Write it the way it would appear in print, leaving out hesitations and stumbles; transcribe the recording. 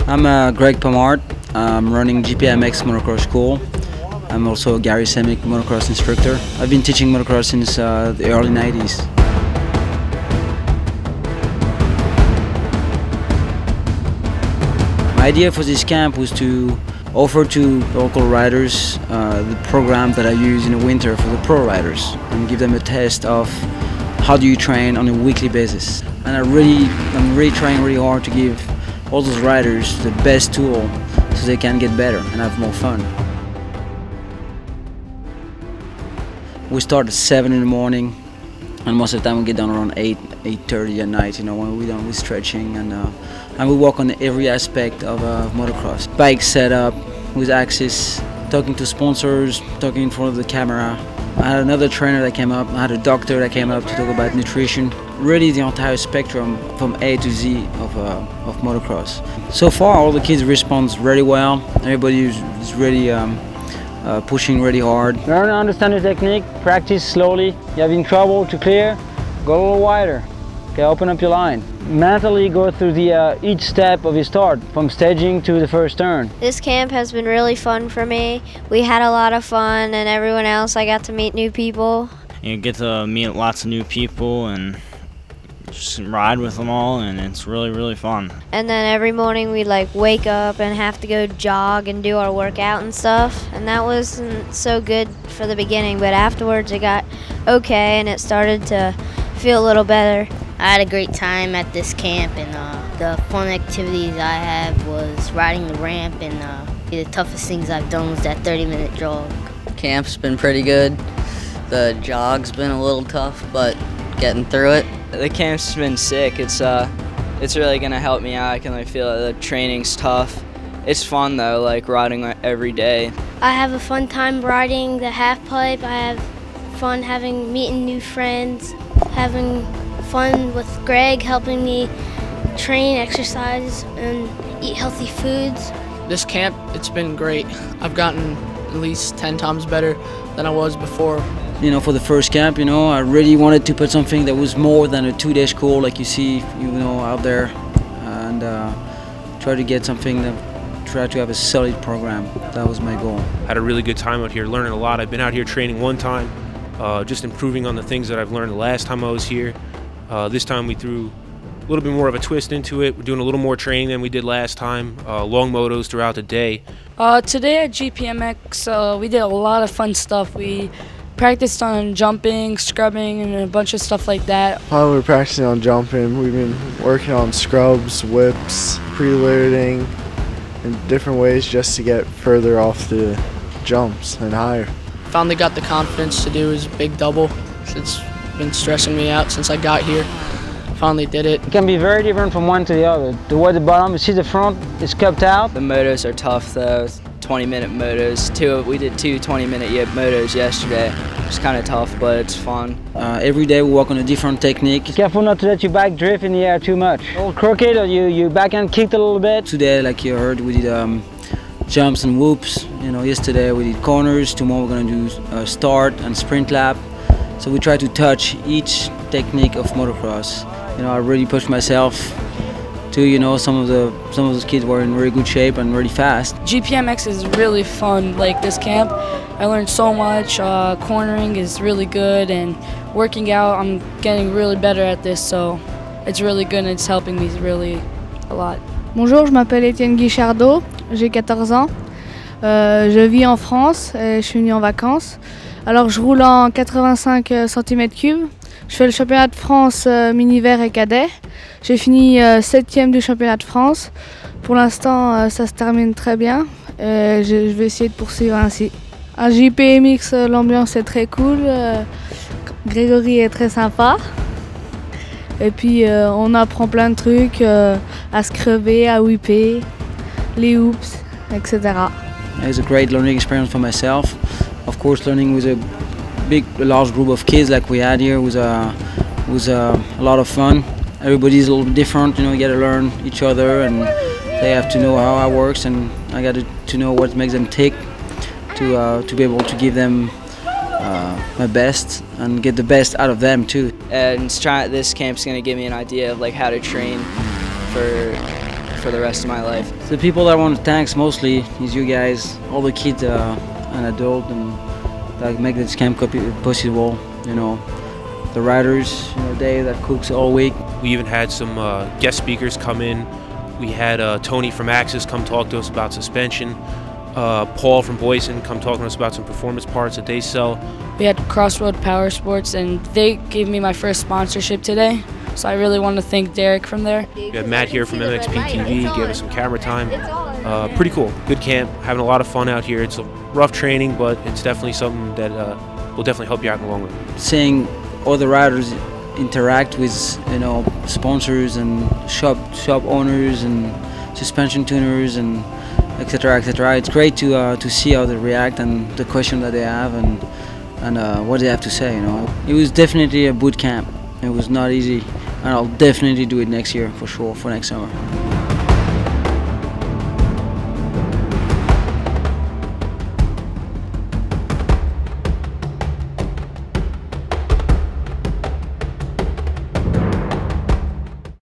I'm Greg Pamart. I'm running GPMX Motocross School. I'm also a Gary Semick motocross instructor. I've been teaching motocross since the early 90s. My idea for this camp was to offer to local riders the program that I use in the winter for the pro riders and give them a test of how do you train on a weekly basis. And I'm really trying really hard to give all those riders the best tool so they can get better and have more fun. We start at 7 in the morning, and most of the time we get done around 8:30 at night, you know, when we're done with stretching, and we work on every aspect of motocross. Bike setup with axis, talking to sponsors, talking in front of the camera. I had another trainer that came up, I had a doctor that came up to talk about nutrition. Really the entire spectrum from A to Z of motocross. So far all the kids respond really well. Everybody is really pushing really hard. Learn to understand the technique, practice slowly. You having trouble to clear, go a little wider. Okay, open up your line. Mentally go through each step of your start, from staging to the first turn. This camp has been really fun for me. We had a lot of fun, and everyone else, I got to meet new people. You get to meet lots of new people and just ride with them all, and it's really, really fun. And then every morning we'd wake up and have to go jog and do our workout and stuff. And that wasn't so good for the beginning, but afterwards it got okay and it started to feel a little better. I had a great time at this camp, and the fun activities I had was riding the ramp, and the toughest things I've done was that 30-minute jog. Camp's been pretty good. The jog's been a little tough, but getting through it. The camp's been sick. It's really gonna help me out. I can feel it. The training's tough. It's fun though, riding every day. I have a fun time riding the half pipe. I have fun meeting new friends, having fun with Greg helping me train, exercise, and eat healthy foods. This camp, it's been great. I've gotten at least 10 times better than I was before. You know, for the first camp, you know, I really wanted to put something that was more than a 2-day school like you see, you know, out there, and try to get something that try to have a solid program. That was my goal. Had a really good time out here, learning a lot. I've been out here training one time, just improving on the things that I've learned the last time I was here. This time we threw a little bit more of a twist into it. We're doing a little more training than we did last time, long motos throughout the day. Today at GPMX, we did a lot of fun stuff. We practiced on jumping, scrubbing, and a bunch of stuff like that. While we were practicing on jumping, we've been working on scrubs, whips, preloading, and different ways just to get further off the jumps and higher. Finally got the confidence to do his big double. It's been stressing me out since I got here. Finally did it. It can be very different from one to the other. Towards the bottom, you see the front is cupped out. The motos are tough though. 20-minute motos. We did 2 20-minute motos yesterday. It's kind of tough, but it's fun. Every day we work on a different technique. Careful not to let your bike drift in the air too much. A little crooked, or you backhand kicked a little bit. Today, like you heard, we did jumps and whoops. You know, yesterday we did corners. Tomorrow we're going to do start and sprint lap. So we try to touch each technique of motocross. You know, I really pushed myself to, you know, some of those kids were in really good shape and really fast. GPMX is really fun, this camp. I learned so much. Cornering is really good, and working out, I'm getting really better at this, so it's really good and it's helping me really a lot. Bonjour, je m'appelle Étienne Guichardeau, j'ai 14 ans. Je vis en France et je suis venue en vacances. Alors je roule en 85 cm3. Je fais le championnat de France mini-vert et cadet. J'ai fini 7e du championnat de France. Pour l'instant, ça se termine très bien. Je vais essayer de poursuivre ainsi. À GPMX, l'ambiance est très cool. Grégory est très sympa. Et puis, on apprend plein de trucs à scrubber, à whipper, les hoops, etc. It was a great learning experience for myself. Of course, learning with a large group of kids like we had here was a lot of fun. Everybody's a little bit different, you know, you get to learn each other, and they have to know how it works, and I got to know what makes them tick to be able to give them my best and get the best out of them too. And this camp's going to give me an idea of how to train for for the rest of my life. The people that I want to thank mostly is you guys, all the kids and adults, and that make this camp possible. You know, the riders, you know, Dave that cooks all week. We even had some guest speakers come in. We had Tony from Axis come talk to us about suspension. Paul from Boyson come talking to us about some performance parts that they sell. We had Crossroad Power Sports, and they gave me my first sponsorship today. So I really want to thank Derek from there. We had Matt here from MXPTV, gave us some camera time. Pretty cool, good camp, having a lot of fun out here. It's a rough training, but it's definitely something that will definitely help you out in the long run. Seeing all the riders interact with, you know, sponsors and shop owners and suspension tuners and etc. etc. It's great to see how they react and the question that they have and what they have to say. You know, it was definitely a boot camp. It was not easy, and I'll definitely do it next year for sure, for next summer.